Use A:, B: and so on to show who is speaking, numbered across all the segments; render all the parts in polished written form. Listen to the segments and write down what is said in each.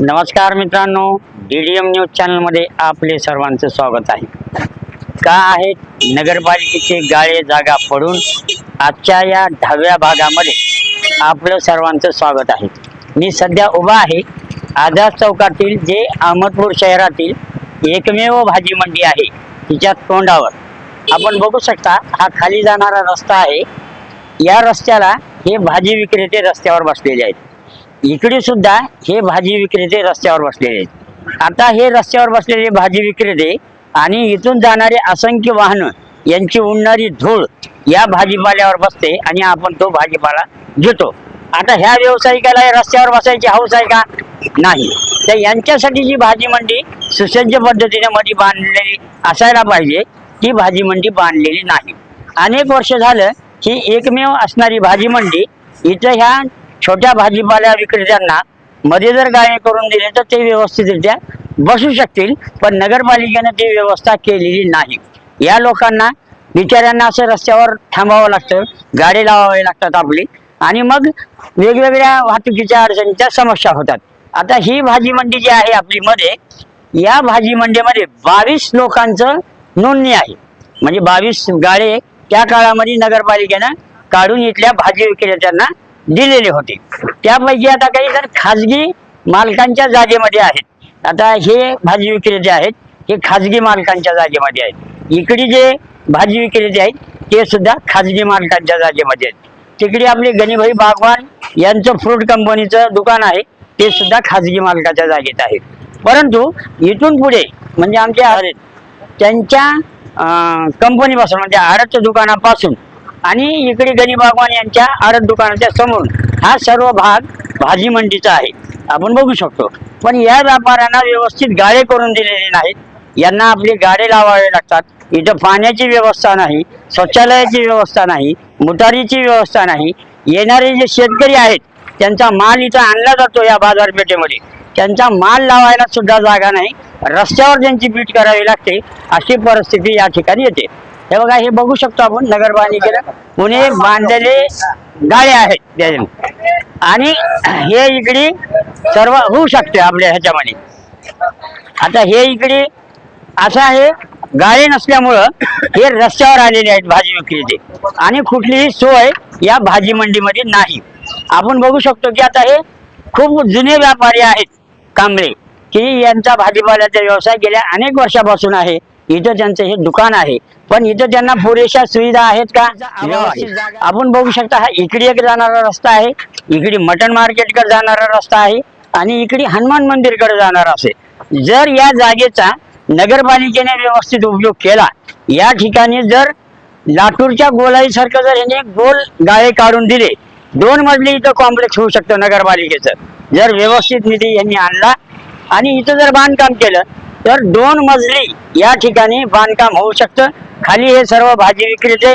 A: नमस्कार मित्रांनो, DDM news चॅनलमध्ये आपले सर्वांचं स्वागत आहे। का आहेत नगरपालिकेचे गाळे जागा पडून आजच्या या 10व्या भागामध्ये आपलं सर्वांचं स्वागत आहे। मी सध्या उभा आहे आझाद चौकातील जे अहमदपूर शहरातील एकमेव भाजी मंडी आहे तिच्या तोंडावर आपण बघू शकता। हा खाली जाणारा रस्ता आहे। या रस्त्याला हे भाजी विक्रेते रस्त्यावर बसलेले आहेत। इकडे सुद्धा हे भाजी विक्रेते रस्त्यावर बसलेले आहेत। आता हे रस्त्यावर बसलेले भाजी विक्रेते आणि इथून जाणारे असंख्य वाहनं यांची उडणारी धूळ या भाजीपाल्यावर बसते आणि आपण तो भाजीपाला घेतो। आता ह्या व्यावसायिकाला रस्त्यावर बसायची हौस आहे का? नाही। तर यांच्यासाठी जी भाजी मंडी सुसज्ज पद्धतीने मध्ये बांधलेली असायला पाहिजे, ती भाजी मंडी बांधलेली नाही। अनेक वर्ष झालं ही एकमेव असणारी भाजी मंडी इथं ह्या छोट्या भाजीपाला विक्रेत्यांना मध्ये जर गाळे करून दिले तर ते व्यवस्थितरित्या बसू शकतील, पण नगरपालिकेने ती व्यवस्था केलेली नाही। या लोकांना बिचाऱ्यांना असं रस्त्यावर थांबावं लागतं, गाडी लावावे लागतात आपली, आणि मग वेगवेगळ्या वाहतुकीच्या अडचणीच्या समस्या होतात। आता ही भाजी मंडी जी आहे आपली मध्ये, या भाजी मंडीमध्ये 22 लोकांचं नोंदणी आहे। म्हणजे 22 गाळे त्या काळामध्ये नगरपालिकेनं काढून इथल्या भाजी विक्रेत्यांना दिलेले होते। त्यापैकी आता काही जण खाजगी मालकांच्या जागेमध्ये आहेत। आता हे भाजी विक्रेते आहेत, हे खाजगी मालकांच्या जागेमध्ये आहेत। इकडे जे भाजी विक्रेते आहेत ते सुद्धा खाजगी मालकांच्या जागेमध्ये आहेत। तिकडे आपले गणीभाई बागवान यांचं फ्रूट कंपनीचं दुकान आहे, ते सुद्धा खाजगी मालकाच्या जागेत आहे। परंतु इथून पुढे म्हणजे आमच्या त्यांच्या कंपनीपासून म्हणजे आडत दुकानापासून आणि इकडे गणी बागवान यांच्या आडत दुकानाच्या समोर हा सर्व भाग भाजी मंडीचा आहे, आपण बघू शकतो। पण या व्यापाऱ्यांना व्यवस्थित गाळे करून दिलेले नाहीत। यांना आपले गाडे लावावे लागतात। इथं पाण्याची व्यवस्था नाही, शौचालयाची व्यवस्था नाही, मुटारीची व्यवस्था नाही। येणारे जे शेतकरी आहेत त्यांचा माल इथं आणला जातो या बाजारपेठेमध्ये, त्यांचा माल लावायला सुद्धा जागा नाही। रस्त्यावर त्यांची पीठ करावी लागते, अशी परिस्थिती या ठिकाणी येते। हे बघा, हे बघू शकतो आपण नगरपालिकेला पुणे बांधलेले गाळे आहेत आणि हे इकडे सर्व होऊ शकते आपल्या ह्याच्यामध्ये। आता हे इकडे असं आहे, गाळे नसल्यामुळं हे रस्त्यावर आलेले आहेत भाजी विक्रेते आणि कुठलीही सोय या भाजी मंडीमध्ये नाही। आपण बघू शकतो की आता हे खूप जुने व्यापारी आहेत कांबळे, की यांचा भाजीपाल्याचा व्यवसाय गेल्या अनेक वर्षापासून आहे। इथं त्यांचं हे दुकान आहे, पण इथं त्यांना पुरेशा सुविधा आहेत का? आपण बघू शकता, हा इकडे एक जाणारा रस्ता आहे, इकडे मटन मार्केटकडे जाणारा रस्ता आहे आणि इकडे हनुमान मंदिरकडे जाणारा असेल। जर या जागेचा नगरपालिकेने व्यवस्थित उपयोग केला, या ठिकाणी जर लातूरच्या गोलाईसारखं जर ह्याने गोल गाळे काढून दिले, 2 मजली इथं कॉम्प्लेक्स होऊ शकतं नगरपालिकेचं। जर व्यवस्थित निधी यांनी आणला आणि इथं जर बांधकाम केलं तर 2 मजली या ठिकाणी बांधकाम होऊ शकतं। खाली हे सर्व भाजी विक्रेते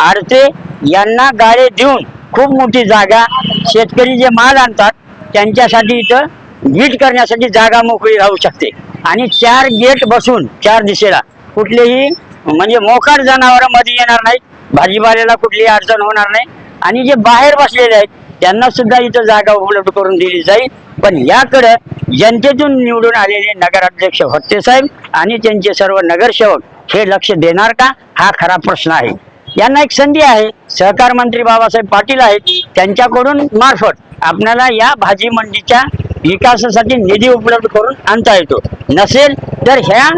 A: आडते यांना गाळे देऊन खूप मोठी जागा, शेतकरी जे माल आणतात त्यांच्यासाठी इथं गीट करण्यासाठी जागा मोकळी राहू शकते आणि 4 गेट बसून 4 दिशेला कुठलेही म्हणजे मोकाट जनावर मध्ये येणार नाहीत, भाजीपाल्याला कुठलीही अडचण होणार नाही आणि जे बाहेर बसलेले आहेत त्यांना सुद्धा इथं जागा उपलब्ध करून दिली जाईल। पण याकडे जनतेतून निवडून आलेले नगराध्यक्ष होते साहेब आणि त्यांचे सर्व नगरसेवक हे लक्ष देणार का, हा खरा प्रश्न आहे। यांना एक संधी आहे, सहकार मंत्री बाबासाहेब पाटील आहेत, त्यांच्याकडून मार्फत आपल्याला या भाजी मंडीच्या विकासासाठी निधी उपलब्ध करून आणता येतो। नसेल तर ह्या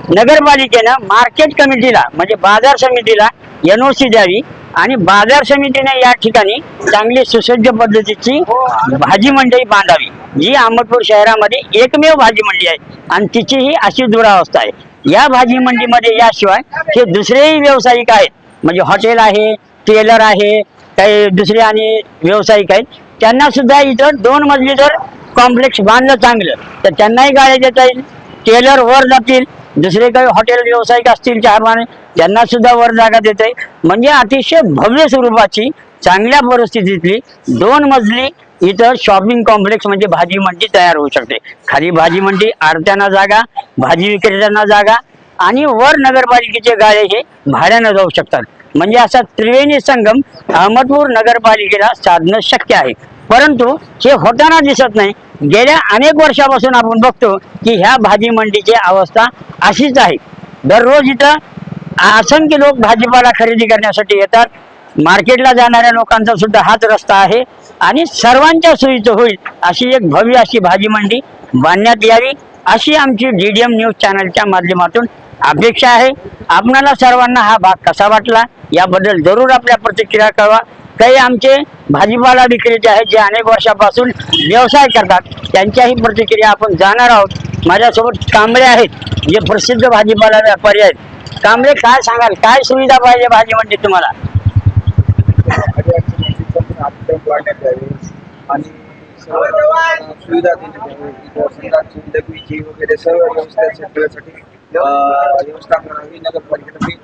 A: नगरपालिकेनं मार्केट कमिटीला म्हणजे बाजार समितीला NOC द्यावी आणि बाजार समितीने या ठिकाणी चांगली सुसज्ज पद्धतीची भाजी मंडई बांधावी, जी अहमदपूर शहरामध्ये एकमेव भाजी मंडी आहे आणि तिची ही अशी दुरावस्था आहे। या भाजी मंडीमध्ये याशिवाय हे दुसरेही व्यावसायिक आहेत, म्हणजे हॉटेल आहे, टेलर आहे, काही दुसरे आणि व्यावसायिक आहेत, त्यांना सुद्धा इथं 2 मजली जर कॉम्प्लेक्स बांधलं चांगलं तर त्यांनाही गाळे देता येईल। टेलर वर जातील, दुसरे काही हॉटेल व्यावसायिक असतील चहापाने त्यांना सुद्धा वर जागा देता येईल। म्हणजे अतिशय भव्य स्वरूपाची चांगल्या परिस्थितीतली 2 मजली इथं शॉपिंग कॉम्प्लेक्स म्हणजे भाजी मंडी तयार होऊ शकते। खाली भाजी मंडी, आडत्यांना जागा, भाजी विक्रेत्यांना जागा आणि वर नगरपालिकेचे गाळे हे भाड्यानं जाऊ शकतात। म्हणजे असा त्रिवेणी संगम अहमदपूर नगरपालिकेला साधणं शक्य आहे, परंतु हे होताना दिसत नाही। गेल्या अनेक वर्षापासून आपण बघतो की ह्या भाजी मंडीची अवस्था अशीच आहे. दररोज इथं असंख्य लोक भाजीपाला खरेदी करण्यासाठी येतात. मार्केटला जाणाऱ्या लोकांचा सुद्धा हाच रस्ता आहे आणि सर्वांच्या सोयीचं होईल अशी एक भव्य अशी भाजी मंडी बांधण्यात यावी अशी आमची DDM न्यूज चॅनलच्या माध्यमातून अपेक्षा आहे. आपणाला सर्वांना हा भाग कसा वाटला याबद्दल जरूर आपल्या प्रतिक्रिया कळवा. काही आमचे भाजीपाला विक्रेते आहेत जे अनेक वर्षापासून व्यवसाय करतात, त्यांच्याही प्रतिक्रिया आपण जाणार आहोत. माझ्यासोबत कांबळे आहेत जे प्रसिद्ध भाजीपाला व्यापारी आहेत. कांबळे, काय सांगाल, काय सुविधा पाहिजे भाजी मंडीत तुम्हाला?
B: आणि सुविधा वगैरे सर्व व्यवस्थेसाठी व्यवस्था करावी नगरपालिकेची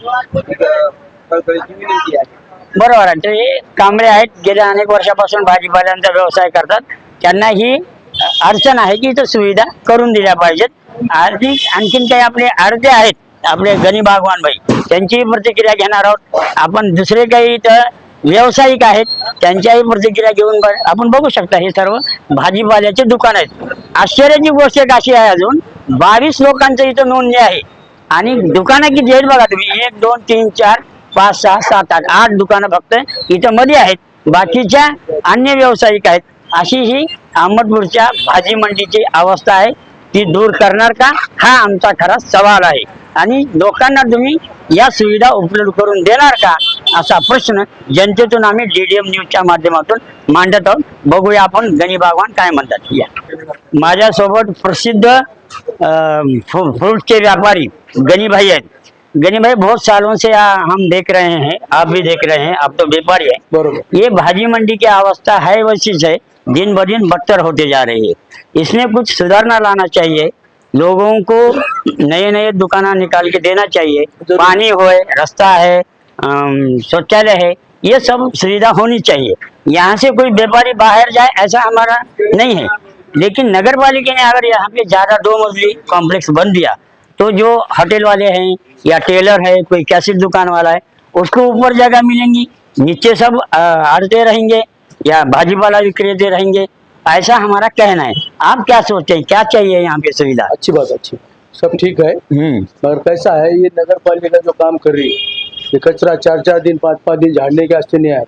B: विनंती आहे.
A: बरोबर आहे. ते कांबळे आहेत, गेल्या अनेक वर्षापासून भाजीपाल्यांचा व्यवसाय करतात. त्यांना ही अडचण आहे की इथं सुविधा करून दिल्या पाहिजेत. आणखीन काही आपले अर्धे आहेत, आपले गणी बागवान भाई, त्यांची प्रतिक्रिया घेणार आहोत. आपण दुसरे काही इथं व्यावसायिक आहेत त्यांच्याही प्रतिक्रिया घेऊन आपण बघू शकता. हे सर्व भाजीपाल्याचे दुकान आहेत. आश्चर्याची गोष्ट एक अशी आहे, अजून 22 लोकांचं इथं नोंदणी आहे आणि दुकानं किती आहेत बघा तुम्ही. 1 2 3 4 5 6 7 8 8 दुकानं फक्त इथं मध्ये आहेत. बाकीच्या अन्य व्यावसायिक आहेत. अशी ही अहमदपूरच्या भाजी मंडीची अवस्था आहे. ती दूर करणार का, हा आमचा खरा सवाल आहे. आणि लोकांना तुम्ही या सुविधा उपलब्ध करून देणार का, असा प्रश्न जनतेतून आम्ही DDM न्यूजच्या माध्यमातून मांडत आहोत. बघूया आपण गणी बागवान काय म्हणतात. या माझ्यासोबत प्रसिद्ध फ्रूट के व्यापारी गनी भाई हैं। गनी भाई, बहुत सालों से हम देख रहे हैं, आप भी देख रहे हैं, आप तो व्यापारी हैं।
B: बरोबर.
A: ये भाजी मंडी की अवस्था है वैसी है, दिन ब दिन बदतर होते जा रही है। इसमें कुछ सुधारना लाना चाहिए। लोगों को नए नए दुकाना निकाल के देना चाहिए। पानी हो, रास्ता है, शौचालय है, ये सब सुविधा होनी चाहिए। यहाँ से कोई व्यापारी बाहर जाए ऐसा हमारा नहीं है, लेकिन नगर पालिका ने अगर यहाँ पे ज्यादा 2 मंजिली कॉम्प्लेक्स बन दिया तो जो होटल वाले हैं या टेलर है, कोई कैसेट दुकान वाला है, उसको ऊपर जगह मिलेंगी, नीचे सब आड़ते रहेंगे या भाजीपाला विक्रेते रहेंगे, ऐसा हमारा कहना है। आप क्या सोचते हैं, क्या चाहिए यहाँ पे सुविधा?
B: अच्छी बात, अच्छी, सब ठीक है। मगर कैसा है, ये नगर पालिका जो काम कर रही है, ये कचरा 4-4 दिन 5-5 दिन झाड़ने के वास्ते नहीं आया,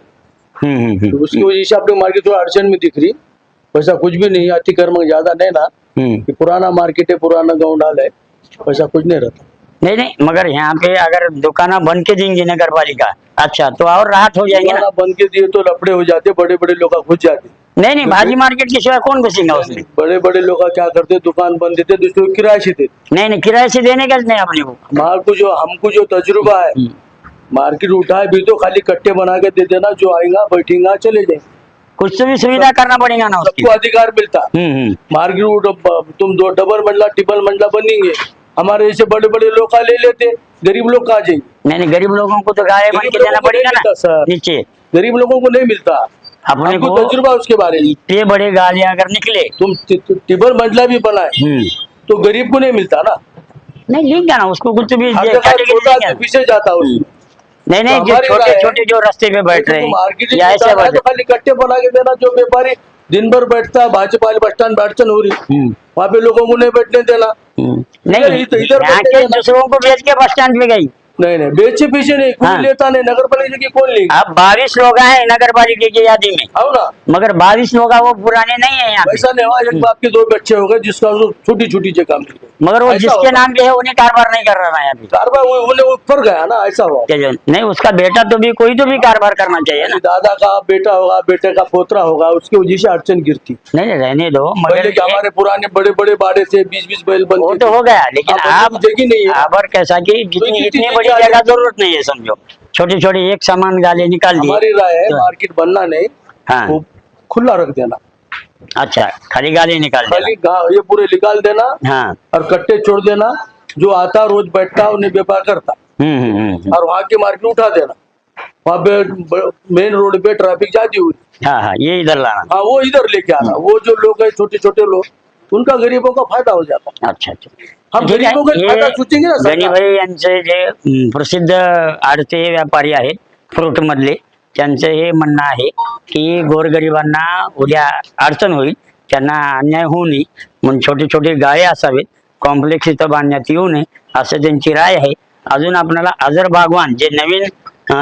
B: तो उसकी वजह से अपने मार्केट थोड़ा अड़चन में दिख रही। वैसा कुछ भी नहीं, अतिक्रमण ज्यादा नहीं ना, कि पुराना मार्केट है, पुराना गाँव डाल है, वैसा कुछ नहीं रहता।
A: नहीं नहीं, मगर यहाँ पे अगर दुकाना बन के देंगी नगर पालिका, अच्छा तो और राहत हो जाएंगे ना।
B: बन के दिए तो लफड़े हो जाते, बड़े बड़े लोग घुस जाते।
A: नहीं नहीं, भाजी मार्केट के सिवाय कौन घुसेगा उसमें?
B: बड़े बड़े लोग क्या करते, दुकान बंद देते, दूसरे को किराए से देते।
A: नहीं नहीं, किराए से देने का नहीं अपने को।
B: हमको जो तजुर्बा है, मार्केट उठाए भी तो खाली कट्टे बना के दे देना, जो आएगा बैठेगा चले जाए।
A: कुछ तो भी सुविधा करना पड़ेगा ना उसकी।
B: सबको अधिकार मिलता। मार्केट तुम 2 डबल मंडला ट्रिपल मंडला बनेंगे, हमारे जैसे बड़े बड़े लोग ले लेते, गरीब लोग कहाँ जाएंगे?
A: नहीं नहीं, गरीब लोगों को तो गाय बन के देना पड़ेगा ना
B: सर,
A: नीचे।
B: गरीब लोगों को नहीं मिलता।
A: अपने को
B: तजुर्बा उसके बारे में।
A: इतने बड़े गालियां अगर निकले,
B: तुम ट्रिपल मंडला भी बनाए तो गरीब को नहीं मिलता ना।
A: नहीं लेंगे ना उसको, कुछ भी
B: पीछे जाता उसको।
A: नहीं नहीं, जो छोटे छोटे जो रास्ते पे बैठ रहे
B: मार्केट
A: हैं ऐसे
B: तो खाली कट्टे बना के देना, जो व्यापारी दिन भर बैठता है, भाजपा बस स्टैंड अड़चन हो रही, वहाँ पे लोगों को नहीं बैठने देना।
A: नहीं, इधर दूसरों को बेच के बस स्टैंड पे गई।
B: नहीं नहीं, बेचे पीछे नहीं, कोई लेता नहीं, नगर पालिका की कौन लेगी?
A: अब 22 लोग हैं नगर पालिका की यादी में,
B: आओ ना,
A: मगर 22 लोग वो पुराने नहीं है यहाँ।
B: ऐसा नहीं हुआ, एक बाप के 2 बच्चे हो गए, जिसका छोटी छोटी जगह में,
A: मगर वो जिसके नाम पे है उन्हें कारोबार नहीं कर रहा है अभी।
B: कारोबार उन्हें ऊपर गया ना, ऐसा हुआ।
A: नहीं, उसका बेटा तो भी कोई तो भी कारोबार करना चाहिए ना।
B: दादा का बेटा होगा, बेटे का पोतरा होगा, उसकी वजह से अड़चन गिरती।
A: नहीं रहने दो, मगर
B: हमारे पुराने बड़े बड़े बाड़े थे, 20-20 बैल बनते,
A: वो तो हो गया, लेकिन आप
B: जगह नहीं है।
A: अब कैसा की इतनी बड़ी जगह जरूरत नहीं है, समझो छोटे छोटे एक सामान गाले निकाल दिए।
B: हमारी राय है मार्केट बनना नहीं,
A: हाँ,
B: वो खुला रख देना।
A: अच्छा, खाली गाली निकाल देना,
B: खाली ये पूरे निकाल देना,
A: हाँ,
B: और कट्टे छोड़ देना, जो आता रोज बैठता उन्हें व्यापार करता, और वहाँ की मार्केट उठा देना। वहाँ पे मेन रोड पे ट्रैफिक ज्यादा हुई,
A: हाँ हाँ, ये इधर लाना।
B: हाँ, वो इधर लेके आना। वो जो लोग है छोटे छोटे लोग, उनका गरीबों का फायदा हो जाता।
A: अच्छा अच्छा,
B: हम गरीबों का फायदा सोचेंगे ना।
A: गणी भाई यांचे जे प्रसिद्ध आडते व्यापारी आहेत फ्रूट मधले, त्यांचं हे म्हणणं आहे की गोरगरिबांना उद्या अडचण होईल, त्यांना अन्याय होऊ नये म्हणून छोटे छोटे गाळे असावेत, कॉम्प्लेक्स इथं बांधण्यात येऊ नये असं त्यांची राय आहे. अजून आपल्याला अजर बागवान जे नवीन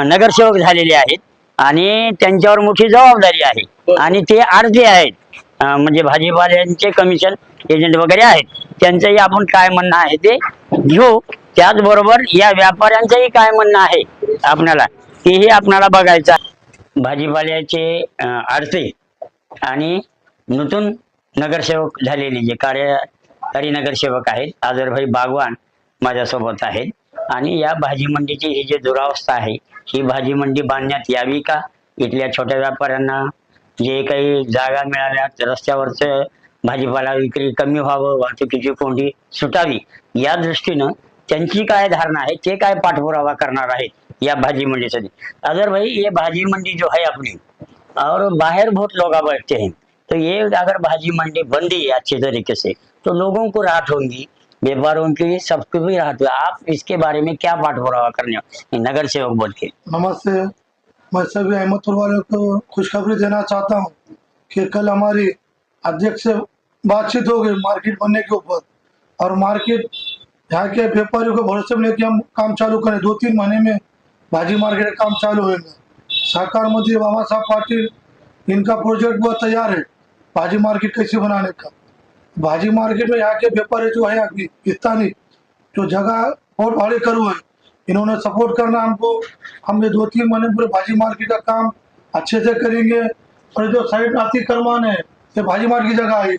A: नगरसेवक झालेले आहेत आणि त्यांच्यावर मोठी जबाबदारी आहे आणि ते आडते आहेत, म्हणजे भाजीपाल्यांचे कमिशन एजंट वगैरे आहेत, त्यांचंही आपण काय म्हणणं आहे ते घेऊ. त्याचबरोबर या व्यापाऱ्यांचंही काय म्हणणं आहे आपल्याला तेही आपल्याला बघायचं आहे. भाजीपाल्याचे आडते आणि नूतन नगरसेवक झालेले जे कार्यकारी नगरसेवक आहेत आजरभाई बागवान माझ्यासोबत आहेत. आणि या भाजी मंडीची ही जी दुरावस्था आहे, ही भाजी मंडी बांधण्यात यावी का? इथल्या छोट्या व्यापाऱ्यांना जे काही जागा मिळाल्या रस्त्यावरचं भाजीपाला विक्री कमी व्हावं, वाहतुकीची कोंडी सुटावी, या दृष्टीनं त्यांची काय धारणा है, ते काय पाठपुरावा करणार आहेत या भाजी मंडीसाठी. अगर भाई ये भाजी मंडी जो है अपनी और बाहर बहुत लोग बैठते हैं, तो ये अगर भाजी मंडी बन दी अच्छे तरीके से तो लोगों को राहत होगी, व्यापारियों की सबको भी राहत होगी. आप इसके बारे में क्या पाठपुरावा करने नगर सेवक बोल के?
C: नमस्ते, मैं सभी अहमदपुर वालों को खुशखबरी देना चाहता हूँ कि कल हमारी अध्यक्ष से बातचीत हो गई मार्केट बनने के ऊपर, और मार्केट यहाँ के व्यापारियों को भरोसे में लेके हम काम चालू करें. 2-3 महीने में भाजी मार्केट का काम चालू होगा. सरकार मंत्री बाबा साहब पाटिल, इनका प्रोजेक्ट बहुत तैयार है भाजी मार्केट कैसे बनाने का. भाजी मार्केट में यहाँ के व्यापारी जो है स्थानीय जो जगह और भाड़े करू है, इन्होंने सपोर्ट करना हमको. हम ये 2-3 महीने पूरे भाजी मार्केट का काम अच्छे से करेंगे. और जो साइड अतिक्रमण है ये भाजी मार्केट की जगह है,